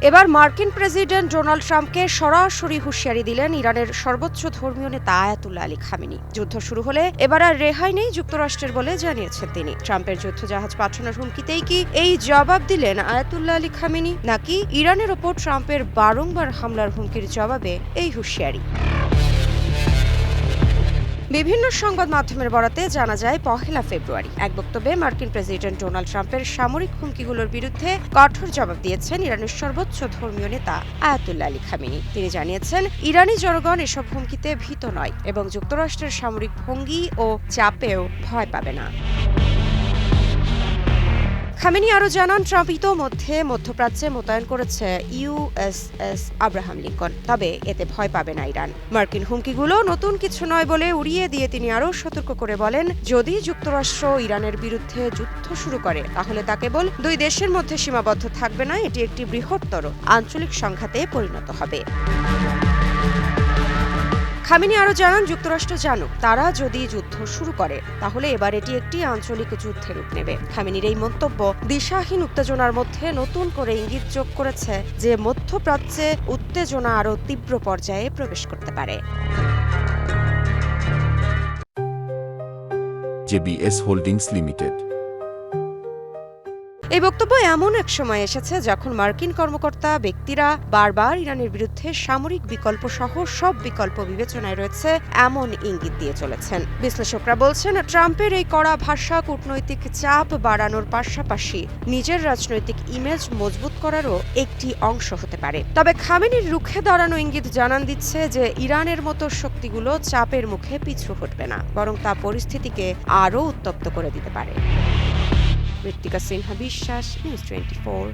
এবার মার্কিন president Donald ট্রাম্পকে সরাসরি হুঁশিয়ারি দিলেন ইরানের সর্বোচ্চ ধর্মীয় নেতা আয়াতুল্লাহ আলী খামেনি। যুদ্ধ শুরু হলে এবার আর রেহাই নেই যুক্তরাষ্ট্রের বলে জানিয়েছেন তিনি। ট্রাম্পের যুদ্ধজাহাজ পাঠানোর হুমকিতেই কি এই জবাব দিলেন আয়াতুল্লাহ আলী খামেনি, নাকি ইরানের ওপর ট্রাম্পের বারংবার হামলার হুমকির জবাবে এই হুঁশিয়ারি? বিভিন্ন সংবাদ মাধ্যমের বরাতে জানা যায়, 1 ফেব্রুয়ারি এক বক্তব্যে মার্কিন প্রেসিডেন্ট ডোনাল্ড ট্রাম্পের সামরিক হুমকিগুলোর বিরুদ্ধে কঠোর জবাব দিয়েছেন ইরানের সর্বোচ্চ ধর্মীয় নেতা আয়াতুল্লাহ আলী খামেনি। তিনি জানিয়েছেন, ইরানি জনগণ এসব হুমকিতে ভীত নয় এবং যুক্তরাষ্ট্রের সামরিক ভঙ্গি ও চাপেও ভয় পাবে না। খামেনি আরও জানান, ট্রাম্প ইতোমধ্যে মধ্যপ্রাচ্যে মোতায়েন করেছে ইউএসএস আব্রাহাম লিঙ্কন, তবে এতে ভয় পাবে না ইরান। মার্কিন হুমকিগুলো নতুন কিছু নয় বলে উড়িয়ে দিয়ে তিনি আরও সতর্ক করে বলেন, যদি যুক্তরাষ্ট্র ইরানের বিরুদ্ধে যুদ্ধ শুরু করে তাহলে তা কেবল দুই দেশের মধ্যে সীমাবদ্ধ থাকবে না, এটি একটি বৃহত্তর আঞ্চলিক সংঘাতে পরিণত হবে। খামেনি আরও জানান, যুক্তরাষ্ট্র জানুক, তারা যদি যুদ্ধ শুরু করে তাহলে এবার এটি একটি আঞ্চলিক যুদ্ধের রূপ নেবে। খামেনির এই মন্তব্য দিশাহীন উত্তেজনার মধ্যে নতুন করে ইঙ্গিত যোগ করেছে যে মধ্যপ্রাচ্যে উত্তেজনা আরও তীব্র পর্যায়ে প্রবেশ করতে পারে। JBS holdings limited. এই বক্তব্য এমন এক সময় এসেছে যখন মার্কিন কর্মকর্তা ব্যক্তিরা বারবার ইরানের বিরুদ্ধে সামরিক বিকল্প সহ সব বিকল্প বিবেচনায় রয়েছে এমন ইঙ্গিত দিয়ে চলেছেন। বিশ্লেষকরা বলছেন, ট্রাম্পের এই কড়া ভাষা কূটনৈতিক চাপ বাড়ানোর পাশাপাশি নিজের রাজনৈতিক ইমেজ মজবুত করারও একটি অংশ হতে পারে। তবে খামেনির রুখে দাঁড়ানো ইঙ্গিত জানান দিচ্ছে যে ইরানের মতো শক্তিগুলো চাপের মুখে পিছু হটবে না, বরং তা পরিস্থিতিকে আরও উত্তপ্ত করে দিতে পারে। ঋত্বিকা সিনহা বিশ্বাস, নিউজ 24।